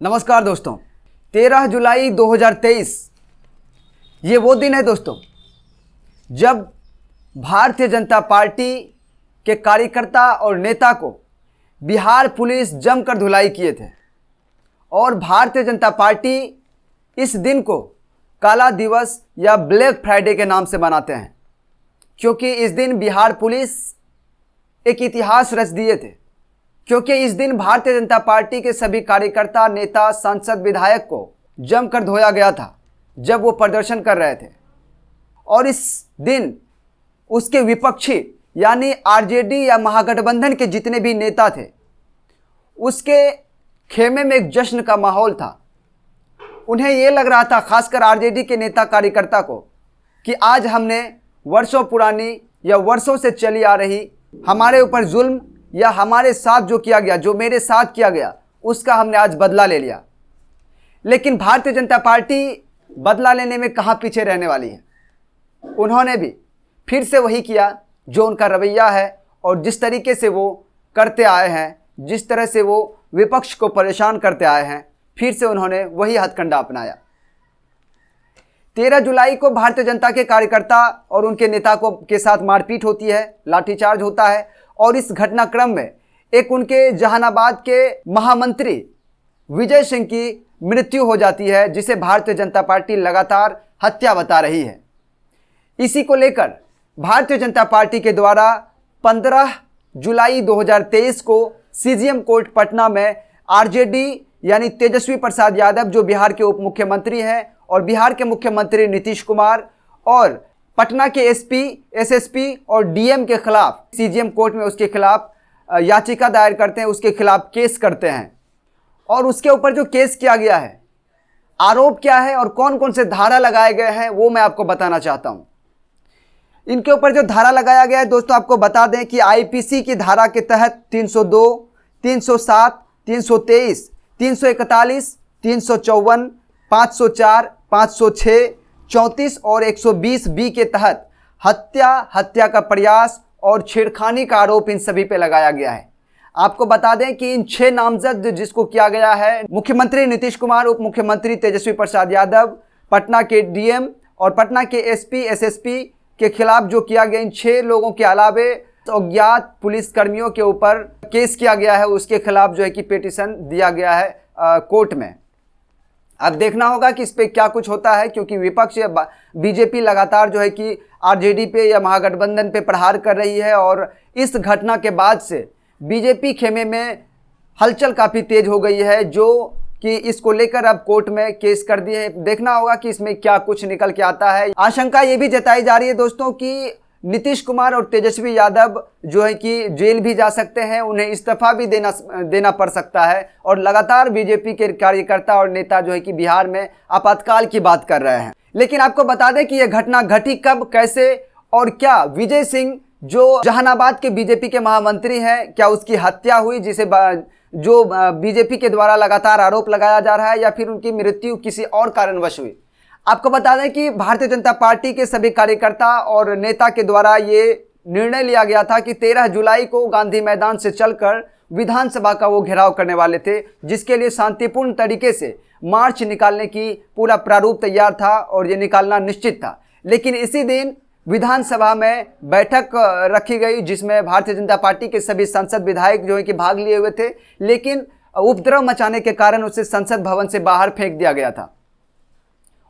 नमस्कार दोस्तों, 13 जुलाई 2023 ये वो दिन है दोस्तों जब भारतीय जनता पार्टी के कार्यकर्ता और नेता को बिहार पुलिस जमकर धुलाई किए थे। और भारतीय जनता पार्टी इस दिन को काला दिवस या ब्लैक फ्राइडे के नाम से मनाते हैं, क्योंकि इस दिन बिहार पुलिस एक इतिहास रच दिए थे। क्योंकि इस दिन भारतीय जनता पार्टी के सभी कार्यकर्ता, नेता, सांसद, विधायक को जमकर धोया गया था जब वो प्रदर्शन कर रहे थे। और इस दिन उसके विपक्षी यानी आरजेडी या महागठबंधन के जितने भी नेता थे, उसके खेमे में एक जश्न का माहौल था। उन्हें ये लग रहा था, खासकर आरजेडी के नेता कार्यकर्ता को, कि आज हमने वर्षों पुरानी या वर्षों से चली आ रही हमारे ऊपर जुल्म या हमारे साथ जो किया गया, जो मेरे साथ किया गया, उसका हमने आज बदला ले लिया। लेकिन भारतीय जनता पार्टी बदला लेने में कहाँ पीछे रहने वाली है। उन्होंने भी फिर से वही किया जो उनका रवैया है, और जिस तरीके से वो करते आए हैं, जिस तरह से वो विपक्ष को परेशान करते आए हैं, फिर से उन्होंने वही हथकंडा अपनाया। 13 जुलाई को भारतीय जनता के कार्यकर्ता और उनके नेता को के साथ मारपीट होती है, लाठीचार्ज होता है। और इस घटनाक्रम में एक उनके जहानाबाद के महामंत्री विजय सिंह की मृत्यु हो जाती है, जिसे भारतीय जनता पार्टी लगातार हत्या बता रही है। इसी को लेकर भारतीय जनता पार्टी के द्वारा 15 जुलाई 2023 को सीजीएम कोर्ट पटना में आरजेडी यानी तेजस्वी प्रसाद यादव, जो बिहार के उप मुख्यमंत्री हैं, और बिहार के मुख्यमंत्री नीतीश कुमार और पटना के एसपी, एसएसपी और डीएम के खिलाफ सीजीएम कोर्ट में उसके खिलाफ याचिका दायर करते हैं, उसके खिलाफ केस करते हैं। और उसके ऊपर जो केस किया गया है, आरोप क्या है और कौन कौन से धारा लगाए गए हैं, वो मैं आपको बताना चाहता हूं। इनके ऊपर जो धारा लगाया गया है दोस्तों, आपको बता दें कि आईपीसी की धारा के तहत 302, 307, 323, 341, 354, 504, 506, 34 और 120 बी के तहत हत्या, हत्या का प्रयास और छेड़खानी का आरोप इन सभी पे लगाया गया है। आपको बता दें कि इन 6 नामजद जिसको किया गया है, मुख्यमंत्री नीतीश कुमार, उप मुख्यमंत्री तेजस्वी प्रसाद यादव, पटना के डीएम और पटना के एसपी, एसएसपी के खिलाफ जो किया गया, इन 6 लोगों के अलावे अज्ञात पुलिसकर्मियों के ऊपर केस किया गया है। उसके खिलाफ जो है कि पिटीशन दिया गया है कोर्ट में। अब देखना होगा कि इस पे क्या कुछ होता है, क्योंकि विपक्ष या बीजेपी लगातार जो है कि आरजेडी पे या महागठबंधन पे प्रहार कर रही है। और इस घटना के बाद से बीजेपी खेमे में हलचल काफ़ी तेज हो गई है, जो कि इसको लेकर अब कोर्ट में केस कर दिए हैं। देखना होगा कि इसमें क्या कुछ निकल के आता है। आशंका ये भी जताई जा रही है दोस्तों कि नीतीश कुमार और तेजस्वी यादव जो है कि जेल भी जा सकते हैं, उन्हें इस्तीफा भी देना पड़ सकता है। और लगातार बीजेपी के कार्यकर्ता और नेता जो है कि बिहार में आपातकाल की बात कर रहे हैं। लेकिन आपको बता दें कि यह घटना घटी कब, कैसे और क्या विजय सिंह जो जहानाबाद के बीजेपी के महामंत्री हैं, क्या उसकी हत्या हुई, जिसे जो बीजेपी के द्वारा लगातार आरोप लगाया जा रहा है, या फिर उनकी मृत्यु किसी और कारणवश हुई। आपको बता दें कि भारतीय जनता पार्टी के सभी कार्यकर्ता और नेता के द्वारा ये निर्णय लिया गया था कि 13 जुलाई को गांधी मैदान से चलकर विधानसभा का वो घेराव करने वाले थे, जिसके लिए शांतिपूर्ण तरीके से मार्च निकालने की पूरा प्रारूप तैयार था और ये निकालना निश्चित था। लेकिन इसी दिन विधानसभा में बैठक रखी गई, जिसमें भारतीय जनता पार्टी के सभी सांसद, विधायक जो है कि भाग लिए हुए थे। लेकिन उपद्रव मचाने के कारण उसे संसद भवन से बाहर फेंक दिया गया था।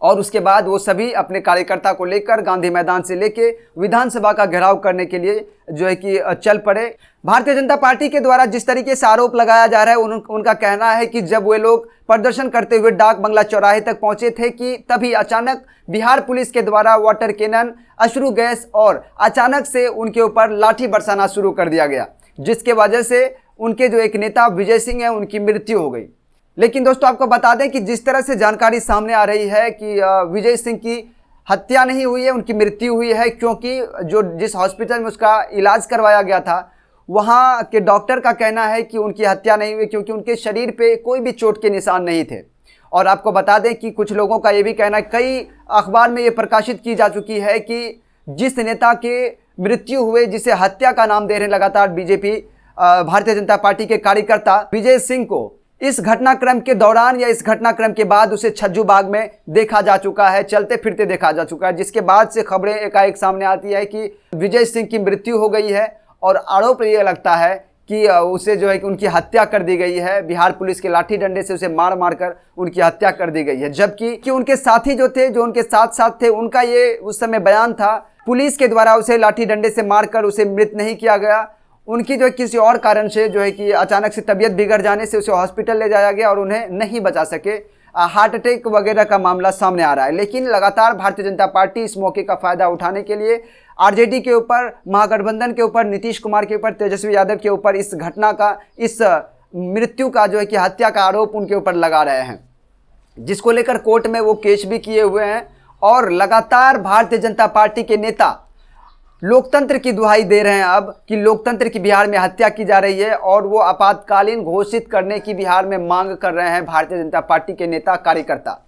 और उसके बाद वो सभी अपने कार्यकर्ता को लेकर गांधी मैदान से लेके विधानसभा का घेराव करने के लिए जो है कि चल पड़े। भारतीय जनता पार्टी के द्वारा जिस तरीके से आरोप लगाया जा रहा है, उनका कहना है कि जब वे लोग प्रदर्शन करते हुए डाक बंगला चौराहे तक पहुंचे थे कि तभी अचानक बिहार पुलिस के द्वारा वाटर कैनन, अश्रु गैस और अचानक से उनके ऊपर लाठी बरसाना शुरू कर दिया गया, जिसके वजह से उनके जो एक नेता विजय सिंह है, उनकी मृत्यु हो गई। लेकिन दोस्तों आपको बता दें कि जिस तरह से जानकारी सामने आ रही है कि विजय सिंह की हत्या नहीं हुई है, उनकी मृत्यु हुई है, क्योंकि जिस हॉस्पिटल में उसका इलाज करवाया गया था, वहाँ के डॉक्टर का कहना है कि उनकी हत्या नहीं हुई, क्योंकि उनके शरीर पे कोई भी चोट के निशान नहीं थे। और आपको बता दें कि कुछ लोगों का ये भी कहना है, कई अखबार में ये प्रकाशित की जा चुकी है कि जिस नेता के मृत्यु हुए, जिसे हत्या का नाम दे रहे हैं लगातार बीजेपी भारतीय जनता पार्टी के कार्यकर्ता, विजय सिंह को इस घटनाक्रम के दौरान या इस घटनाक्रम के बाद उसे छज्जू बाग में देखा जा चुका है, चलते फिरते देखा जा चुका है, जिसके बाद से खबरें एकाएक सामने आती है कि विजय सिंह की मृत्यु हो गई है और आरोप ये लगता है कि उसे जो है कि उनकी हत्या कर दी गई है। बिहार पुलिस के लाठी डंडे से उसे मार मार कर उनकी हत्या कर दी गई है। जबकि कि उनके साथी जो थे, जो उनके साथ साथ थे, उनका ये उस समय बयान था, पुलिस के द्वारा उसे लाठी डंडे से मारकर उसे मृत नहीं किया गया। उनकी जो किसी और कारण से जो है कि अचानक से तबीयत बिगड़ जाने से उसे हॉस्पिटल ले जाया गया और उन्हें नहीं बचा सके। हार्ट अटैक वगैरह का मामला सामने आ रहा है। लेकिन लगातार भारतीय जनता पार्टी इस मौके का फ़ायदा उठाने के लिए आरजेडी के ऊपर, महागठबंधन के ऊपर, नीतीश कुमार के ऊपर, तेजस्वी यादव के ऊपर इस घटना का, इस मृत्यु का जो है कि हत्या का आरोप उनके ऊपर लगा रहे हैं, जिसको लेकर कोर्ट में वो केस भी किए हुए हैं। और लगातार भारतीय जनता पार्टी के नेता लोकतंत्र की दुहाई दे रहे हैं अब कि लोकतंत्र की बिहार में हत्या की जा रही है और वो आपातकालीन घोषित करने की बिहार में मांग कर रहे हैं भारतीय जनता पार्टी के नेता कार्यकर्ता।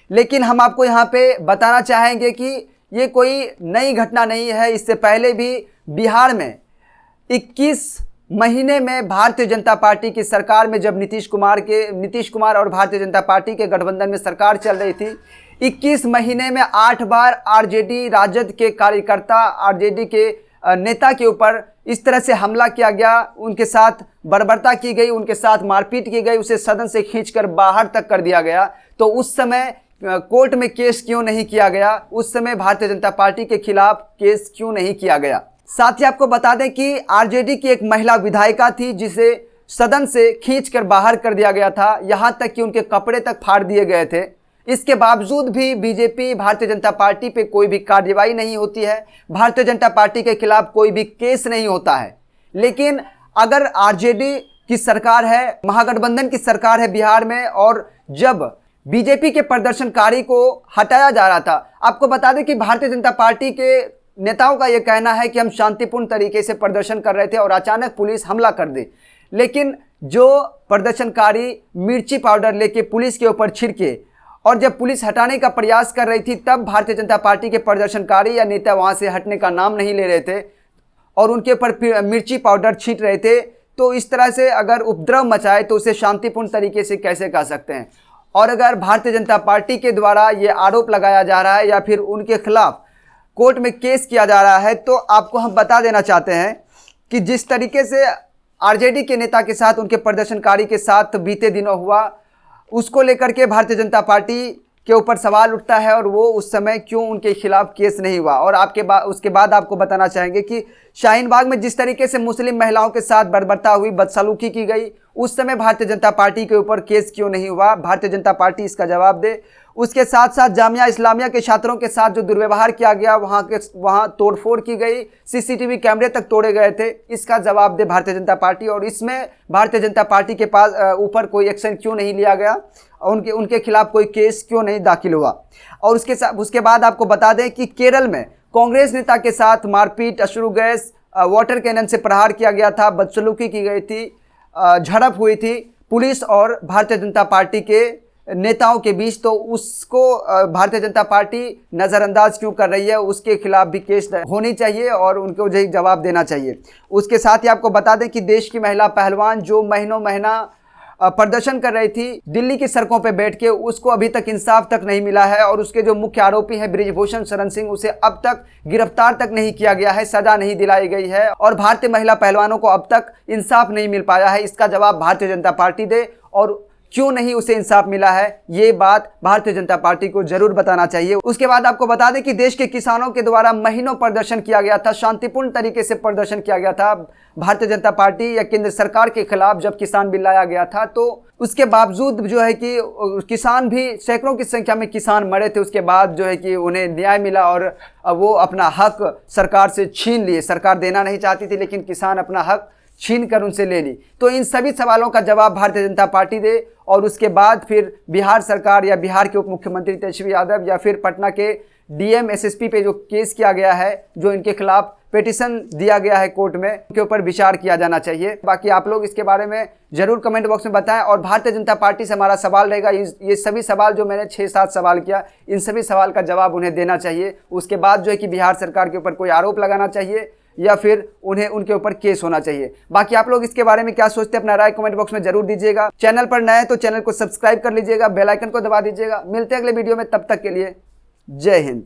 लेकिन हम आपको यहाँ पे बताना चाहेंगे कि ये कोई नई घटना नहीं है। इससे पहले भी बिहार में 21 महीने में भारतीय जनता पार्टी की सरकार में, जब नीतीश कुमार और भारतीय जनता पार्टी के गठबंधन में सरकार चल रही थी, 21 महीने में 8 बार आरजेडी, राजद के कार्यकर्ता, आरजेडी के नेता के ऊपर इस तरह से हमला किया गया, उनके साथ बर्बरता की गई, उनके साथ मारपीट की गई, उसे सदन से खींचकर बाहर तक कर दिया गया। तो उस समय कोर्ट में केस क्यों नहीं किया गया? उस समय भारतीय जनता पार्टी के खिलाफ केस क्यों नहीं किया गया? साथ ही आपको बता दें कि आरजेडी की एक महिला विधायिका थी जिसे सदन से खींचकर बाहर कर दिया गया था, यहां तक कि उनके कपड़े तक फाड़ दिए गए थे। इसके बावजूद भी बीजेपी, भारतीय जनता पार्टी पे कोई भी कार्रवाई नहीं होती है, भारतीय जनता पार्टी के खिलाफ कोई भी केस नहीं होता है। लेकिन अगर आरजेडी की सरकार है, महागठबंधन की सरकार है बिहार में, और जब बीजेपी के प्रदर्शनकारी को हटाया जा रहा था, आपको बता दें कि भारतीय जनता पार्टी के नेताओं का यह कहना है कि हम शांतिपूर्ण तरीके से प्रदर्शन कर रहे थे और अचानक पुलिस हमला कर दी। लेकिन जो प्रदर्शनकारी मिर्ची पाउडर लेके पुलिस के ऊपर छिड़के और जब पुलिस हटाने का प्रयास कर रही थी, तब भारतीय जनता पार्टी के प्रदर्शनकारी या नेता वहां से हटने का नाम नहीं ले रहे थे और उनके ऊपर मिर्ची पाउडर छींट रहे थे। तो इस तरह से अगर उपद्रव मचाए तो उसे शांतिपूर्ण तरीके से कैसे कह सकते हैं? और अगर भारतीय जनता पार्टी के द्वारा ये आरोप लगाया जा रहा है या फिर उनके खिलाफ कोर्ट में केस किया जा रहा है, तो आपको हम बता देना चाहते हैं कि जिस तरीके से आरजेडी के नेता के साथ, उनके प्रदर्शनकारी के साथ बीते दिनों हुआ, उसको लेकर के भारतीय जनता पार्टी के ऊपर सवाल उठता है और वो उस समय क्यों उनके खिलाफ केस नहीं हुआ। और उसके बाद आपको बताना चाहेंगे कि शाहीन बाग में जिस तरीके से मुस्लिम महिलाओं के साथ बर्बरता हुई, बदसलूकी की गई, उस समय भारतीय जनता पार्टी के ऊपर केस क्यों नहीं हुआ? भारतीय जनता पार्टी इसका जवाब दे। उसके साथ साथ जामिया इस्लामिया के छात्रों के साथ जो दुर्व्यवहार किया गया, वहाँ तोड़फोड़ की गई, सीसीटीवी कैमरे तक तोड़े गए थे, इसका जवाब दे भारतीय जनता पार्टी। और इसमें भारतीय जनता पार्टी के पास ऊपर कोई एक्शन क्यों नहीं लिया गया? उनके खिलाफ कोई केस क्यों नहीं दाखिल हुआ? और उसके बाद आपको बता दें कि केरल में कांग्रेस नेता के साथ मारपीट, अश्रु गैस, वाटर कैनन से प्रहार किया गया था, बदसलूकी की गई थी, झड़प हुई थी पुलिस और भारतीय जनता पार्टी के नेताओं के बीच। तो उसको भारतीय जनता पार्टी नज़रअंदाज क्यों कर रही है? उसके खिलाफ भी केस होनी चाहिए और उनको जो जवाब देना चाहिए। उसके साथ ही आपको बता दें कि देश की महिला पहलवान जो महीना प्रदर्शन कर रही थी दिल्ली की सड़कों पर बैठ के, उसको अभी तक इंसाफ तक नहीं मिला है। और उसके जो मुख्य आरोपी हैं ब्रिजभूषण शरण सिंह, उसे अब तक गिरफ्तार तक नहीं किया गया है, सजा नहीं दिलाई गई है और भारतीय महिला पहलवानों को अब तक इंसाफ नहीं मिल पाया है। इसका जवाब भारतीय जनता पार्टी दे और क्यों नहीं उसे इंसाफ मिला है, ये बात भारतीय जनता पार्टी को जरूर बताना चाहिए। उसके बाद आपको बता दें कि देश के किसानों के द्वारा महीनों प्रदर्शन किया गया था, शांतिपूर्ण तरीके से प्रदर्शन किया गया था भारतीय जनता पार्टी या केंद्र सरकार के खिलाफ। जब किसान बिल लाया गया था तो उसके बावजूद जो है कि किसान भी, सैकड़ों की संख्या में किसान मरे थे, उसके बाद जो है कि उन्हें न्याय मिला और वो अपना हक सरकार से छीन लिए। सरकार देना नहीं चाहती थी लेकिन किसान अपना हक छीन कर उनसे ले ली। तो इन सभी सवालों का जवाब भारतीय जनता पार्टी दे और उसके बाद फिर बिहार सरकार या बिहार के उप मुख्यमंत्री तेजस्वी यादव या फिर पटना के डीएम एसएसपी पे जो केस किया गया है, जो इनके खिलाफ पिटीशन दिया गया है कोर्ट में, उनके ऊपर विचार किया जाना चाहिए। बाकी आप लोग इसके बारे में जरूर कमेंट बॉक्स में बताएं। और भारतीय जनता पार्टी से हमारा सवाल रहेगा, ये सभी सवाल जो मैंने 6-7 सवाल किया, इन सभी सवाल का जवाब उन्हें देना चाहिए। उसके बाद जो है कि बिहार सरकार के ऊपर कोई आरोप लगाना चाहिए या फिर उन्हें उनके ऊपर केस होना चाहिए। बाकी आप लोग इसके बारे में क्या सोचते हैं, अपना राय कमेंट बॉक्स में जरूर दीजिएगा। चैनल पर नए हैं तो चैनल को सब्सक्राइब कर लीजिएगा, बेल आइकन को दबा दीजिएगा। मिलते हैं अगले वीडियो में, तब तक के लिए जय हिंद।